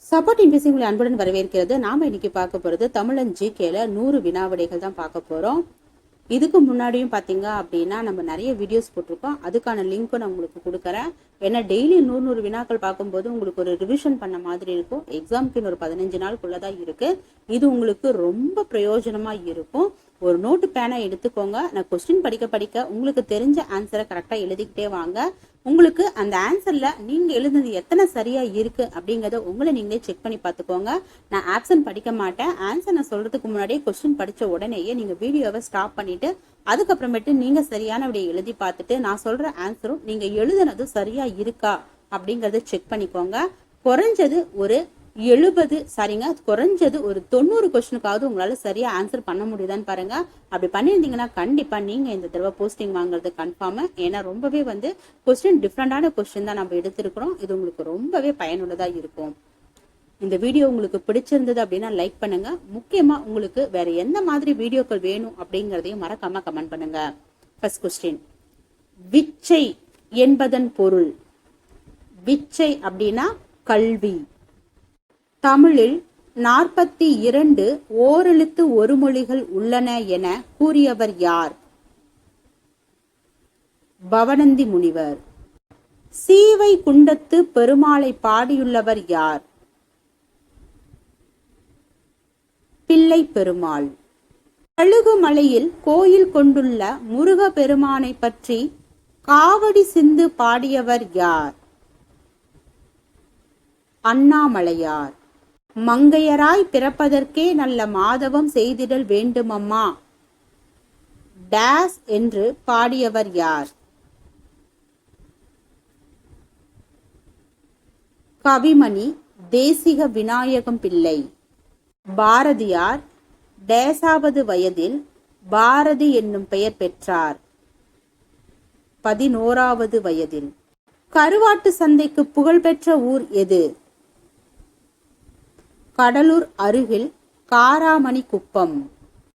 Support investing உங்களை அன்புடன் வரவேற்கிறது. நாம இன்னைக்கு பார்க்க போறது தமிழன் ஜிகேல 100 வினாவிடைகள் தான் பார்க்க போறோம். இதுக்கு முன்னாடியும் பாத்தீங்க அப்படின்னா நம்ம நிறைய வீடியோஸ் போட்டிருக்கோம். அதுக்கான லிங்க்கும் நான் உங்களுக்கு கொடுக்குறேன். ஏன்னா டெய்லி 100 வினாக்கள் பார்க்கும்போது உங்களுக்கு ஒரு ரிவிஷன் பண்ண மாதிரி இருக்கும். எக்ஸாம்க்கு இன்னொரு 15 நாளுக்குள்ளதான் இருக்கு. இது உங்களுக்கு ரொம்ப பிரயோஜனமா இருக்கும். ஒரு நோட்டு பேனை எடுத்துக்கோங்க. நான் கொஸ்டின் படிக்க உங்களுக்கு தெரிஞ்ச ஆன்சரை கரெக்டா எழுதிக்கிட்டே வாங்க. உங்களுக்கு அந்த ஆன்சர்ல நீங்க எழுதுனது எத்தனை சரியா இருக்கு அப்படிங்கறத உங்களை நீங்களே செக் பண்ணி பார்த்துக்கோங்க. நான் ஆப்ஷன் படிக்க மாட்டேன். ஆன்சர் நான் சொல்றதுக்கு முன்னாடியே கொஸ்டின் படிச்ச உடனேயே நீங்க வீடியோவை ஸ்டாப் பண்ணிட்டு அதுக்கப்புறமேட்டு நீங்க சரியான விடையை எழுதி பார்த்துட்டு நான் சொல்ற ஆன்சரும் நீங்க எழுதுனது சரியா இருக்கா அப்படிங்கறத செக் பண்ணிக்கோங்க. குறைஞ்சது ஒரு 90 கொஸ்டினுக்காவது உங்களால சரியா ஆன்சர் பண்ண முடியுதான்னு பாருங்க. அப்படி பண்ணியிருந்தீங்கன்னா கண்டிப்பா நீங்க இந்த தடவை போஸ்டிங் வாங்குறது கன்ஃபார்ம். ஏன்னா ரொம்பவே கொஸ்டின் டிஃப்ரெண்டான கொஸ்டின் தான் நம்ம எடுத்திருக்கிறோம். இது உங்களுக்கு ரொம்பவே பயனுள்ளதா இருக்கும். இந்த வீடியோ உங்களுக்கு பிடிச்சிருந்தது அப்படின்னா லைக் பண்ணுங்க. முக்கியமா உங்களுக்கு வேற எந்த மாதிரி வீடியோக்கள் வேணும் அப்படிங்கறதையும் மறக்காம கமெண்ட் பண்ணுங்க. ஃபர்ஸ்ட் கொஸ்டின், விச்சை என்பதன் பொருள். விச்சை அப்படின்னா கல்வி. தமிழில் 42 ஓரெழுத்து ஒரு மொழிகள் உள்ளன என கூறியவர் யார்? பவணந்தி முனிவர். சீவை குண்டத்து பெருமாளை பாடியுள்ளவர் யார்? பிள்ளை பெருமாள். கழுகுமலையில் கோயில் கொண்டுள்ள முருக பெருமானை பற்றி காவடி சிந்து பாடியவர் யார்? அண்ணாமலையார். மங்கையராய் பிறப்பதற்கே நல்ல மாதவம் செய்திடல் வேண்டுமம்மா டேஸ் என்று பாடியவர் யார்? கவிமணி தேசிக விநாயகம் பிள்ளை. பாரதியார் டேசாவது வயதில் பாரதி என்னும் பெயர் பெற்றார்? 11வது வயதில். கருவாட்டு சந்தைக்கு புகழ்பெற்ற ஊர் எது? கடலூர் அருகில் காராமணி குப்பம்.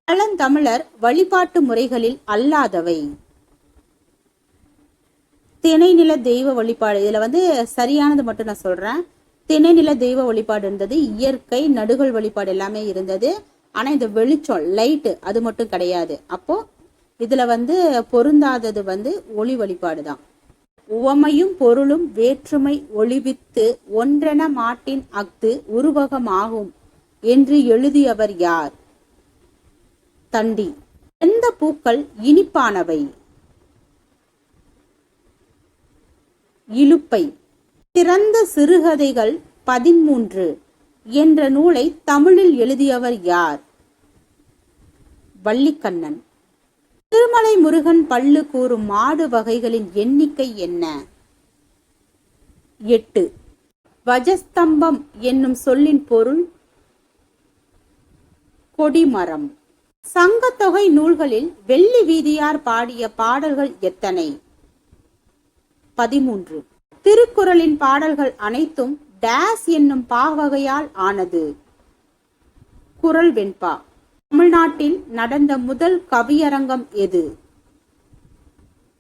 பழந்தமிழர் வழிபாட்டு முறைகளில் அல்லாதவை. திணைநில தெய்வ வழிபாடு. இதுல சரியானது மட்டும் நான் சொல்றேன். திணைநில தெய்வ வழிபாடு இருந்தது. இயற்கை நடுகள் வழிபாடு எல்லாமே இருந்தது. ஆனா இந்த வெளிச்சம் லைட் அது மட்டும் கிடையாது. அப்போ இதுல பொருந்தாதது ஒளி வழிபாடு தான். உவமையும் பொருளும் வேற்றுமை ஒளிவித்து ஒன்றென மாட்டின் அஃது உருவகமாகும் என்று எழுதியவர் யார்? தண்டி. எந்த பூக்கள் இனிப்பானவை? இலுப்பை. சிறந்த சிறுகதைகள் 13 என்ற நூலை தமிழில் எழுதியவர் யார்? வள்ளிக்கண்ணன். திருமலை முருகன் பல்லு கூறும் மாடு வகைகளின் எண்ணிக்கை என்ன? 8. வஜஸ்தம்பம் என்னும் சொல்லின் பொருள்? கொடிமரம். சங்கத்தொகை நூல்களில் வெள்ளி வீதியார் பாடிய பாடல்கள் எத்தனை? 13. திருக்குறளின் பாடல்கள் அனைத்தும் டேஸ் என்னும் பாவகையால் ஆனது? குறள் வெண்பா. தமிழ்நாட்டில் நடந்த முதல் கவியரங்கம் எது?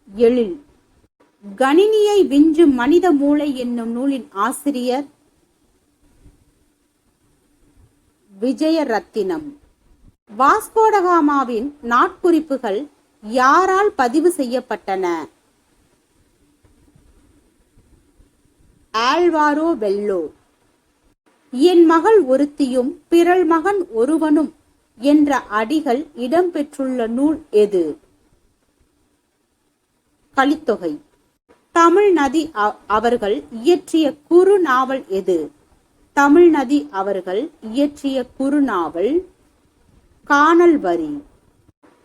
எழில். கணினியை விஞ்சும் மனித மூளை என்னும் நூலின் ஆசிரியர்? விஜயரத்தினம். வாஸ்கோடகாமாவின் நாட்குறிப்புகள் யாரால் பதிவு செய்யப்பட்டன? ஆல்வாரோ வெல்லோ. என் மகள் ஒருத்தியும் பிறள் மகன் ஒருவனும் என்ற அடிகள் இடம்பெற்றுள்ள நூல் எது? கலித்தொகை. தமிழ்நதி அவர்கள் இயற்றிய குறு நாவல் எது? தமிழ்நதி அவர்கள் இயற்றிய குறுநாவல் கானல் வரி.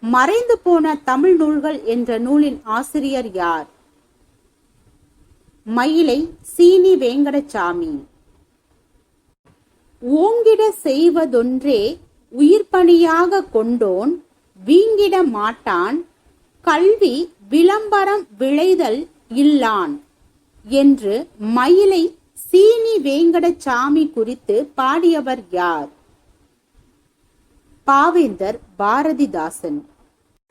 மறைந்து போன தமிழ் நூல்கள் என்ற நூலின் ஆசிரியர் யார்? மயிலை சீனி வேங்கடசாமி. ஓங்கிட செய்வதொன்றே உயிர்ப்பணியாக கொண்டோன் வீங்கிட மாட்டான் கல்வி விளம்பரம் விளைதல் இல்லான் என்று மயிலை சீனி வேங்கடசாமி குறித்து பாடியவர் யார்? பாவேந்தர் பாரதிதாசன்.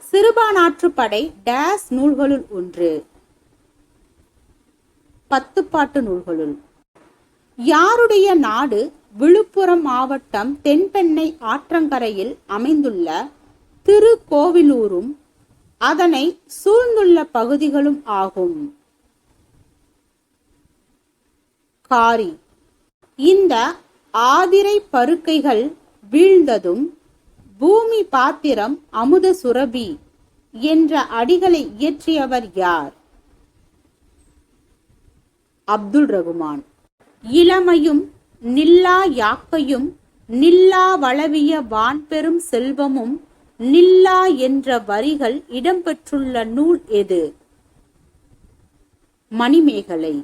சிறுபானாற்றுப்படை டேஸ் நூல்களுள் ஒன்று? 10 பாட்டு நூல்களுள். யாருடைய நாடு விழுப்புரம் மாவட்டம் தென்பெண்ணை ஆற்றங்கரையில் அமைந்துள்ள திருக்கோவிலூரும் அதனை சூழ்ந்துள்ள பகுதிகளும் ஆகும். காரி. இந்த ஆதிரை பருக்கைகள் வீழ்ந்ததும் பூமி பாத்திரம் அமுத சுரபி என்ற அடிகளை இயற்றியவர் யார்? அப்துல் ரகுமான். இளமையும் நில்லா யாக்கையும் நில்லா வளவிய வான்பெரும் செல்வமும் நில்லா என்ற வரிகள் இடம்பெற்றுள்ள நூல் எது? மணிமேகலை.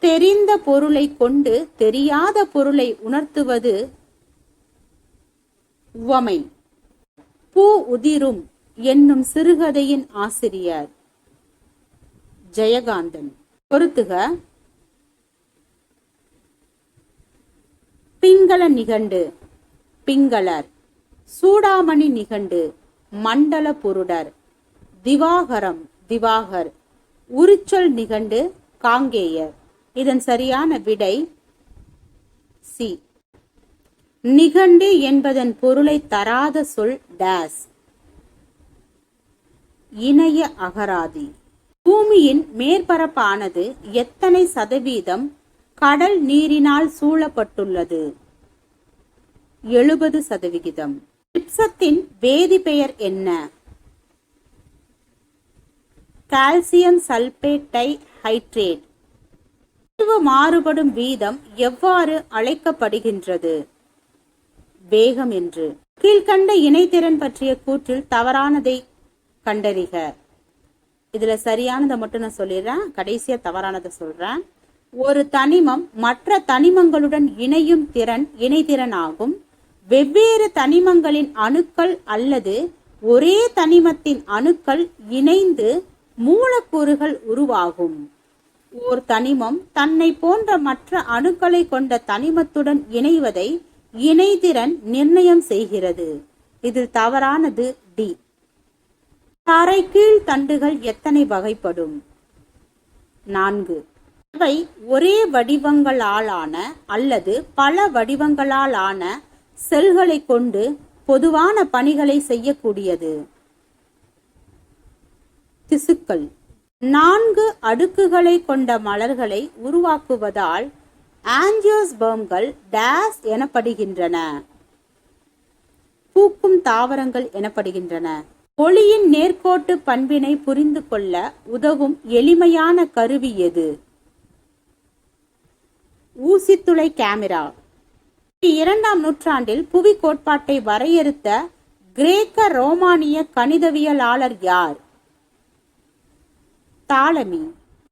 தெரிந்த பொருளை கொண்டு தெரியாத பொருளை உணர்த்துவது உவமை. பூ உதிரும் என்னும் சிறுகதையின் ஆசிரியர் ஜெயகாந்தன். பொறுத்துக. பிங்கள நிகண்டு பிங்களர். சூடாமணி நிகண்டு மண்டல பொருடர். திவாகரம் திவாகர். உரிச்சொல் நிகண்டு காங்கேயர். இதன் சரியான விடை சி. நிகண்டு என்பதன் பொருளை தராத சொல் டேஸ். இணைய அகராதி. பூமியின் மேற்பரப்பானது எத்தனை சதவீதம் கடல் நீரினால் சூழப்பட்டுள்ளது? 70%. ஜிப்சத்தின் வேதிப்பெயர் என்ன? Calcium sulphate dihydrate. மாறுபடும் வீதம் எவ்வாறு அழைக்கப்படுகின்றது? வேகம் என்று. கீழ்கண்ட இணைத்திறன் பற்றிய கூற்றில் தவறானதை கண்டறிக. இதுல சரியானதை மட்டும் நான் சொல்லிடுறேன், கடைசியா தவறானதை சொல்றேன். ஒரு தனிமம் மற்ற தனிமங்களுடன் இணையும் திறன் இணைத்திறன் ஆகும். வெவ்வேறு தனிமங்களின் அணுக்கள் அல்லது ஒரே தனிமத்தின் அணுக்கள் இணைந்து மூலக்கூறுகள் உருவாகும். ஓர் தனிமம் தன்னை போன்ற மற்ற அணுக்களை கொண்ட தனிமத்துடன் இணைவதை இணைதிறன் நிர்ணயம் செய்கிறது. இதில் தவறானது டி. தரைக்கீழ் தண்டுகள் எத்தனை வகைப்படும்? 4. இவை ஒரே வடிவங்களாலான அல்லது பல வடிவங்களாலான செல்களை கொண்டு பொதுவான பணிகளை செய்யக்கூடியது. திசுக்கள். 4 அடுக்குகளை கொண்ட மலர்களை உருவாக்குவதால் ஆஞ்சியோஸ்பர்ம்கள் டேஸ் எனப்படுகின்றன. பூக்கும் தாவரங்கள் எனப்படுகின்றன. ஒளியின் நேர்கோட்டு பண்பினை புரிந்து கொள்ள உதவும் எளிமையான கருவி எது? ஊசித்துளை கேமரா. 2ஆம் நூற்றாண்டில் புவி கோட்பாட்டை வரையறுத்த கிரேக்க ரோமானிய கணிதவியலாளர் யார்? தாலமி.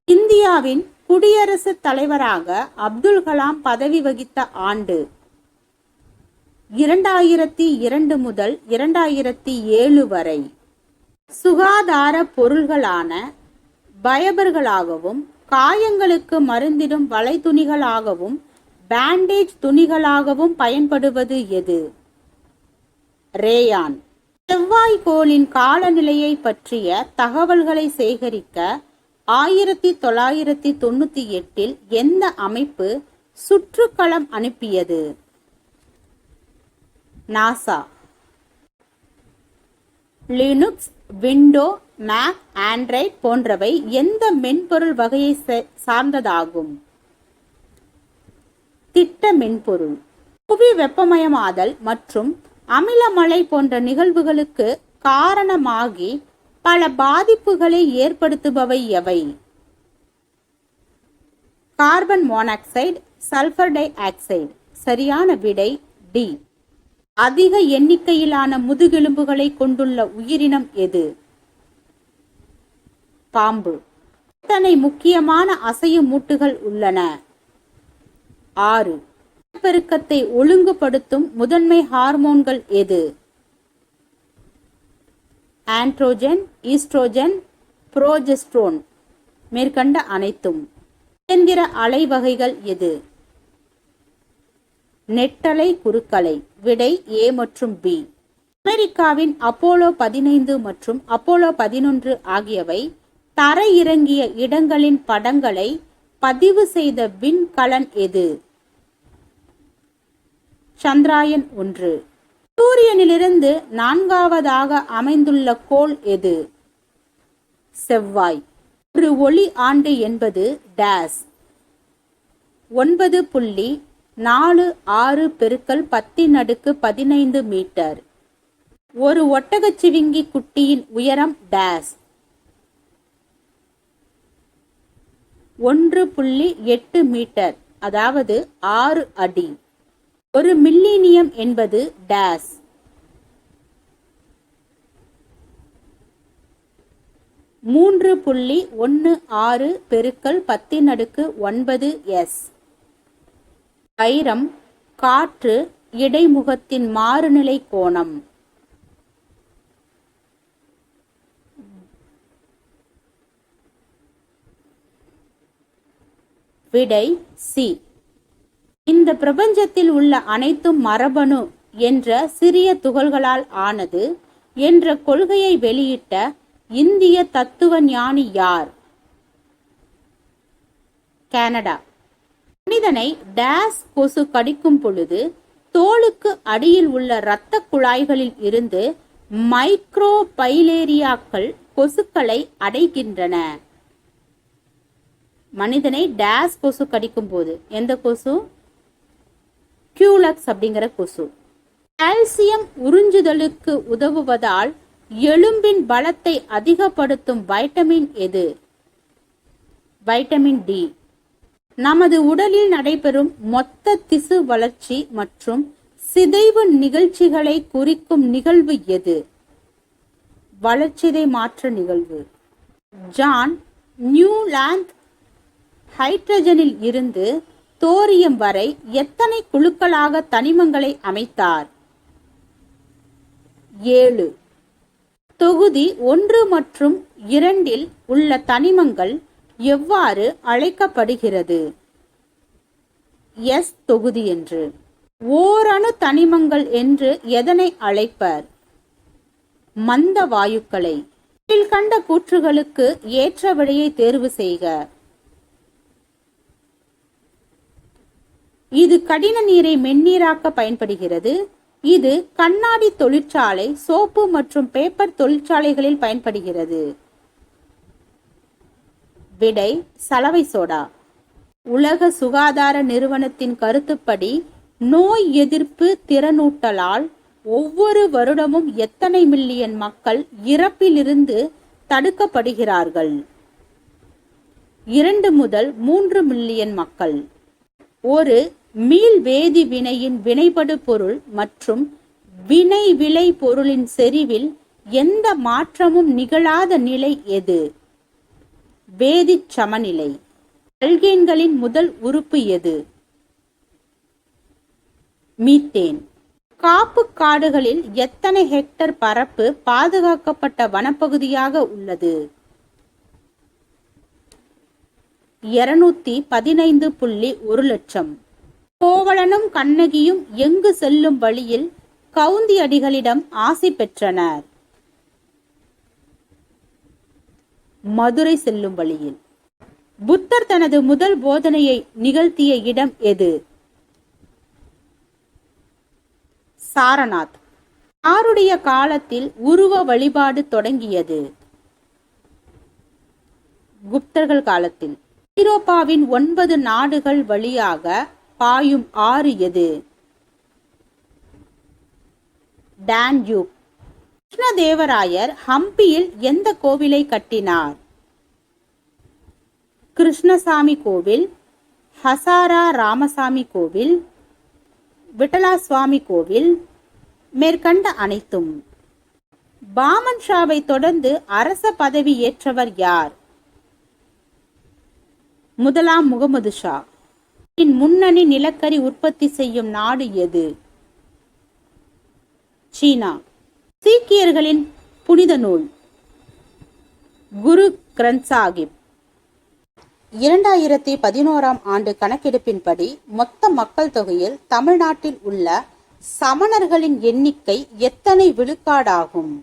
இந்தியாவின் குடியரசுத் தலைவராக அப்துல் கலாம் பதவி வகித்த ஆண்டு 2002 முதல் 2007 வரை. சுகாதார பொருள்களான பயபர்களாகவும் காயங்களுக்கு மருந்திடும் வலைத்துணிகளாகவும் பேண்டேஜ் துணிகளாகவும் பயன்படுவது எது? ரேயான். செவ்வாய்க்கோளின் காலநிலையை பற்றிய தகவல்களை சேகரிக்க 1998 எந்த அமைப்பு சுற்றுக்களம் அனுப்பியது? NASA. Linux, window, make, Android போன்றவை எந்த மென்பொருள் வகையை சார்ந்ததாகும்? திட்ட மென்பொருள். புவி வெப்பமயமாதல் மற்றும் அமிலமழை போன்ற நிகழ்வுகளுக்கு காரணமாகி பல பாதிப்புகளை ஏற்படுத்துபவை எவை? Carbon monoxide, sulphur di oxide. சரியான விடை டி. அதிக எண்ணிக்கையிலான முதுகெலும்புகளை கொண்டுள்ள உயிரினம் எது? பாம்பு. எத்தனை முக்கியமான அசையும் மூட்டுகள் உள்ளன? 6. பெருக்கத்தை ஒழுங்குபடுத்தும் முதன்மை ஹார்மோன்கள் எது? Androgen, oestrogen, progesterone. மேற்கண்ட அனைத்தும். இயந்திர அலை வகைகள் எது? நெட்டலை, குறுக்கலை. விடை ஏ மற்றும் பி. அமெரிக்காவின் அப்போலோ 15 மற்றும் அப்போலோ 11 ஆகியவை தரையிறங்கிய இடங்களின் படங்களை பதிவு செய்த விண்கலன் எது? சந்திராயன் 1. சூரியனிலிருந்து 4வதாக அமைந்துள்ள கோள் எது? செவ்வாய். ஒரு ஒளி ஆண்டு என்பது டேஸ். 9.46 பெருக்கல் 10^15 மீட்டர். ஒரு ஒட்டகச்சிவிங்கி குட்டியின் உயரம் டேஸ். 1.8 மீட்டர், அதாவது 6 அடி. ஒரு மில்லினியம் என்பது டேஸ். 3.16 பெருக்கல் 10^9 s. வைரம், காற்று, இடைமுகத்தின் மாறுநிலை கோணம். விடை சி. இந்த பிரபஞ்சத்தில் உள்ள அனைத்தும் மரபணு என்ற சிறிய துகள்களால் ஆனது என்ற கொள்கையை வெளியிட்ட இந்திய தத்துவ ஞானி யார்? கனடா. மனிதனை டேஸ் கொசு கடிக்கும் பொழுது தோலுக்கு அடியில் உள்ள இரத்த குழாய்களில் இருந்து மைக்ரோபைலேரியாக்கள் கொசுக்களை அடைகின்றன. மனிதனை டேஸ் கொசு கடிக்கும் போது எந்த கொசு? கியூலக்ஸ் அப்படிங்கிற கொசு. கால்சியம் உறிஞ்சுதலுக்கு உதவுவதால் எலும்பின் பலத்தை அதிகப்படுத்தும் வைட்டமின் எது? Vitamin D. நமது உடலில் நடைபெறும் மொத்த திசு வளர்ச்சி மற்றும் சிதைவு நிகழ்ச்சிகளை குறிக்கும் நிகழ்வு எது? வளர்ச்சிதை மாற்ற நிகழ்வு. ஜான் நியூலாந்து ஹைட்ரஜனில் இருந்து தோரியம் வரை எத்தனை குழுக்களாக தனிமங்களை அமைத்தார்? 7. தொகுதி 1 மற்றும் 2 உள்ள தனிமங்கள் எவ்வாறு அழைக்கப்படுகிறது? எஸ் தொகுதி என்று. ஓரணு தனிமங்கள் என்று எதனை அழைப்பர்? மந்த வாயுக்களை. கீழ்கண்ட கூற்றுகளுக்கு ஏற்ற விடையை தேர்வு செய்க. இது கடின நீரை மென்னீராக்க பயன்படுகிறது. இது கண்ணாடி தொழிற்சாலை, சோப்பு மற்றும் பேப்பர் தொழிற்சாலைகளில் பயன்படுகிறது. விடை சலவை சோடா. உலக சுகாதார நிறுவனத்தின் கருத்துப்படி நோய் எதிர்ப்பு திறனூட்டலால் ஒவ்வொரு வருடமும் எத்தனை மில்லியன் மக்கள் இறப்பிலிருந்து தடுக்கப்படுகிறார்கள்? 2 முதல் 3 மில்லியன் மக்கள். ஒரு மீள் வேதி வினையின் வினைபடு பொருள் மற்றும் வினை விளை பொருளின் செறிவில் எந்த மாற்றமும் நிகழாத நிலை எது? வேதிச் சமநிலை. அல்கேன்களின் முதல் உறுப்பு எது? மீத்தேன். காப்பு காடுகளில் எத்தனை ஹெக்டர் பரப்பு பாதுகாக்கப்பட்ட வனப்பகுதியாக உள்ளது? 215.1 லட்சம். கோவலனும் கண்ணகியும் எங்கு செல்லும் வழியில் கவுந்தி அடிகளிடம் ஆசி பெற்றனர்? மதுரை செல்லும் வழியில். புத்தர் தனது முதல் போதனையை நிகழ்த்திய இடம் எது? சாரநாத். யாருடைய காலத்தில் உருவ வழிபாடு தொடங்கியது? குப்தர்கள் காலத்தில். ஐரோப்பாவின் 9 நாடுகள் வழியாக பாயும் ஆறு எது? டான்யூப். கிருஷ்ணதேவராயர் ஹம்பியில் எந்த கோவிலை கட்டினார்? கிருஷ்ணசாமி கோவில், ஹசாரா ராமசாமி கோவில், விட்டலா சுவாமி கோவில், மேற்கண்ட அனைத்தும். பாமன் ஷாவை தொடர்ந்து அரச பதவி ஏற்றவர் யார்? முதலாம் முகமது ஷா. முன்னணி நிலக்கரி உற்பத்தி செய்யும் நாடு எது? சீனா. சீக்கியர்களின் புனித நூல் குரு கிரந்த் சாஹிப். 2011ஆம் ஆண்டு கணக்கெடுப்பின்படி மொத்த மக்கள் தொகையில் தமிழ்நாட்டில் உள்ள சமணர்களின் எண்ணிக்கை எத்தனை விழுக்காடாகும்?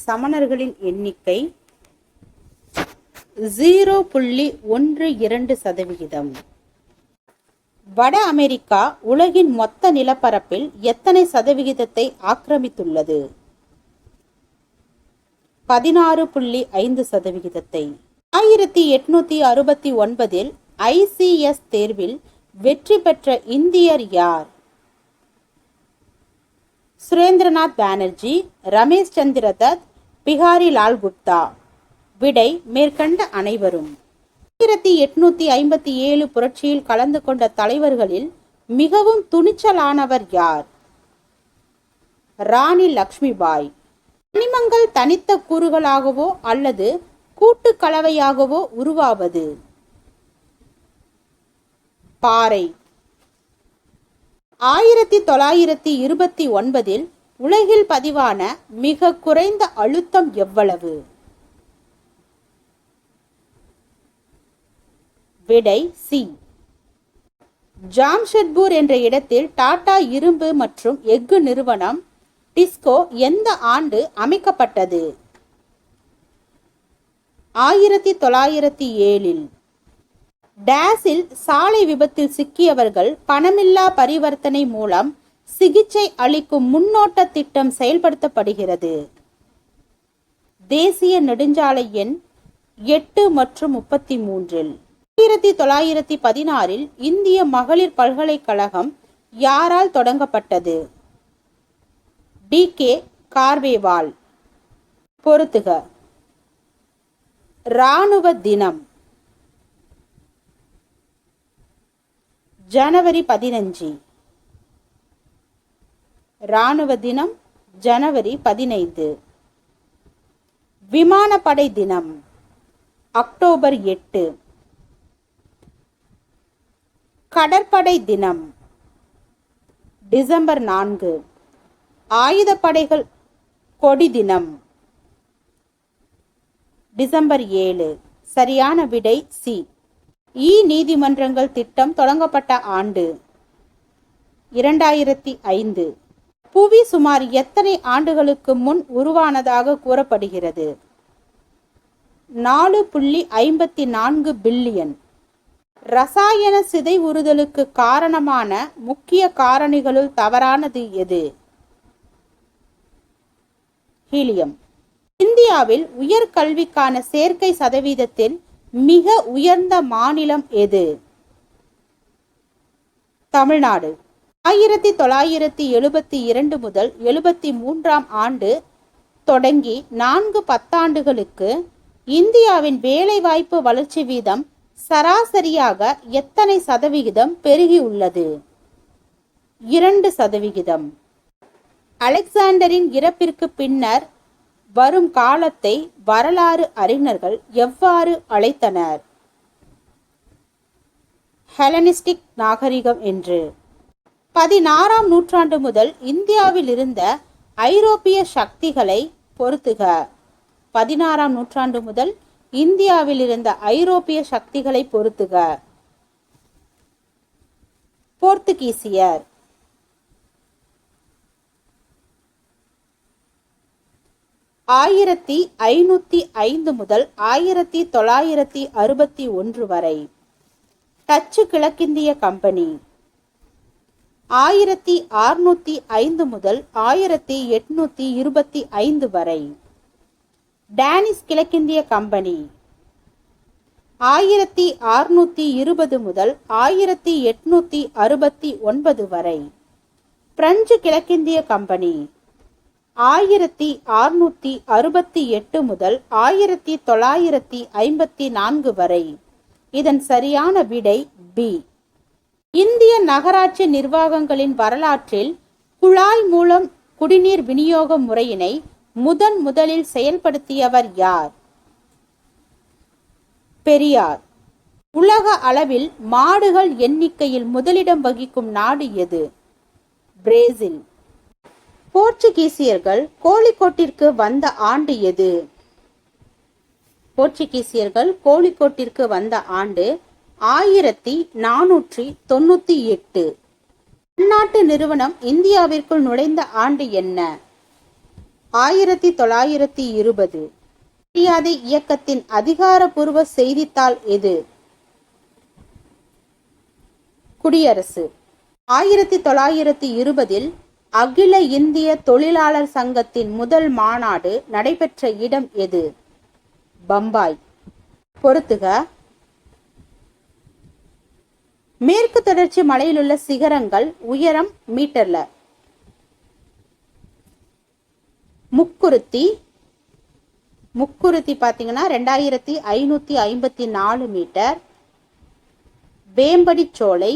சமணர்களின் எண்ணிக்கை 0.12%. வட அமெரிக்கா உலகின் மொத்த நிலப்பரப்பில் எத்தனை சதவிகிதத்தை ஆக்கிரமித்துள்ளது? 16.5%. 1869 ICS தேர்வில் வெற்றி பெற்ற இந்தியர் யார்? சுரேந்திரநாத் பானர்ஜி, ரமேஷ் சந்திர தத், பிஹாரி லால் குப்தா. விடை மேற்கண்ட அனைவரும். 1857 புரட்சியில் கலந்து கொண்ட தலைவர்களில் மிகவும் துணிச்சலானவர் யார்? ராணி லக்ஷ்மிபாய். கனிமங்கள் தனித்த கூறுகளாகவோ அல்லது கூட்டு கலவையாகவோ உருவாவது? பாறை. 1929 உலகில் பதிவான மிக குறைந்த அழுத்தம் எவ்வளவு? விடை சி. ஜாம்ஷெட்பூர் என்ற இடத்தில் டாடா இரும்பு மற்றும் எஃகு நிறுவனம் டிஸ்கோ எந்த ஆண்டு அமைக்கப்பட்டது? 1907. டேஸில் சாலை விபத்தில் சிக்கியவர்கள் பணமில்லா பரிவர்த்தனை மூலம் சிகிச்சை அளிக்கும் முன்னோட்ட திட்டம் செயல்படுத்தப்படுகிறது. தேசிய நெடுஞ்சாலை எண் 8 மற்றும் 33. 1916 இந்திய மகளிர் பல்கலைக்கழகம் யாரால் தொடங்கப்பட்டது? டி.கே. கார்வேவால். பொறுத்துக. இராணுவ தினம் ஜனவரி 15. இராணுவ தினம் ஜனவரி 15. விமானப்படை தினம் அக்டோபர் 8. கடற்படை தினம் டிசம்பர் 4. ஆயுதப்படைகள் கொடி தினம் டிசம்பர் 7. சரியான விடை சி. நீதிமன்றங்கள் திட்டம் தொடங்கப்பட்ட ஆண்டு 2005. புவி சுமார் எத்தனை ஆண்டுகளுக்கு முன் உருவானதாக கூறப்படுகிறது? 4.54 பில்லியன். ரசாயன சிதைவுறுதலுக்கு காரணமான முக்கிய காரணிகளுள் தவறானது எது? ஹீலியம். இந்தியாவில் உயர்கல்விக்கான சேர்க்கை சதவீதத்தில் மிக உயர்ந்த மாநிலம் எது? தமிழ்நாடு. 1972 முதல் 73 ஆண்டு தொடங்கி 4 பத்தாண்டுகளுக்கு இந்தியாவின் வேலைவாய்ப்பு வளர்ச்சி வீதம் சராசரியாக எத்தனை சதவிகிதம் பெருகியுள்ளது? 2%. அலெக்சாண்டரின் இறப்பிற்கு பின்னர் வரும் காலத்தை வரலாறு அறிஞர்கள் எவ்வாறு அழைத்தனர்? ஹெலனிஸ்டிக் நாகரிகம் என்று. 16ஆம் நூற்றாண்டு முதல் இந்தியாவில் இருந்த ஐரோப்பிய சக்திகளை பொறுத்துக. 16ஆம் நூற்றாண்டு முதல் இந்தியாவில் இருந்த ஐரோப்பிய சக்திகளை பொறுத்துக. போர்த்துகீசியர். 1505 முதல் 1961 வரை. டச்சு கிழக்கிந்திய கம்பெனி. 1605 முதல் 1825 வரை. டேனிஷ் கிழக்கிந்திய கம்பெனி. 1620 முதல் 1869 வரை. பிரெஞ்சு கிழக்கிந்திய கம்பெனி. 1668 முதல் 1954 வரை. இதன் சரியான விடை பி. இந்திய நகராட்சி நிர்வாகங்களின் வரலாற்றில் குழாய் மூலம் குடிநீர் விநியோக முறையினை முதலில் செயல்படுத்தியவர் யார்? பெரியார். உலக அளவில் மாடுகள் எண்ணிக்கையில் முதலிடம் வகிக்கும் நாடு எது? பிரேசில். போர்ச்சுகீசியர்கள் கோழிக்கோட்டிற்கு வந்த ஆண்டு எது? போர்ச்சுகீசியர்கள் கோழிக்கோட்டிற்கு வந்த ஆண்டு 1498. பன்னாட்டு நிறுவனம் இந்தியாவிற்குள் நுழைந்த ஆண்டு என்ன? 1920. மரியாதை இயக்கத்தின் அதிகாரப்பூர்வ செய்தித்தாள் எது? குடியரசு. 1920 அகில இந்திய தொழிலாளர் சங்கத்தின் முதல் மாநாடு நடைபெற்ற இடம் எது? பம்பாய். பொறுத்துக. மேற்கு தொடர்ச்சி மலையிலுள்ள சிகரங்கள் உயரம் மீட்டர்ல. முக்குருத்தி. முக்குருத்தி பாத்தீங்கன்னா 2554 மீட்டர். வேம்படி சோலை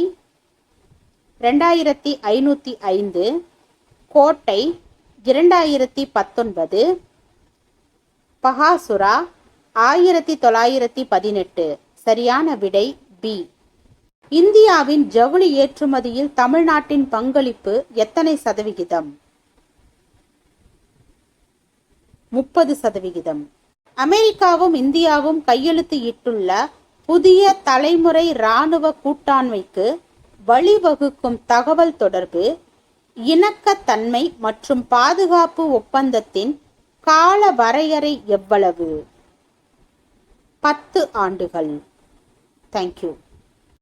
2505. கோட்டை 2019. பகாசுரா 1918. சரியான விடை பி. இந்தியாவின் ஜவுளி ஏற்றுமதியில் தமிழ்நாட்டின் பங்களிப்பு எத்தனை சதவிகிதம்? 30%. அமெரிக்காவும் இந்தியாவும் கையெழுத்து இட்டுள்ள புதிய தலைமுறை இராணுவ கூட்டாண்மைக்கு வழிவகுக்கும் தகவல் தொடர்பு, இணக்கத்தன்மை மற்றும் பாதுகாப்பு ஒப்பந்தத்தின் கால வரையறை எவ்வளவு? 10 ஆண்டுகள். தேங்க்யூ.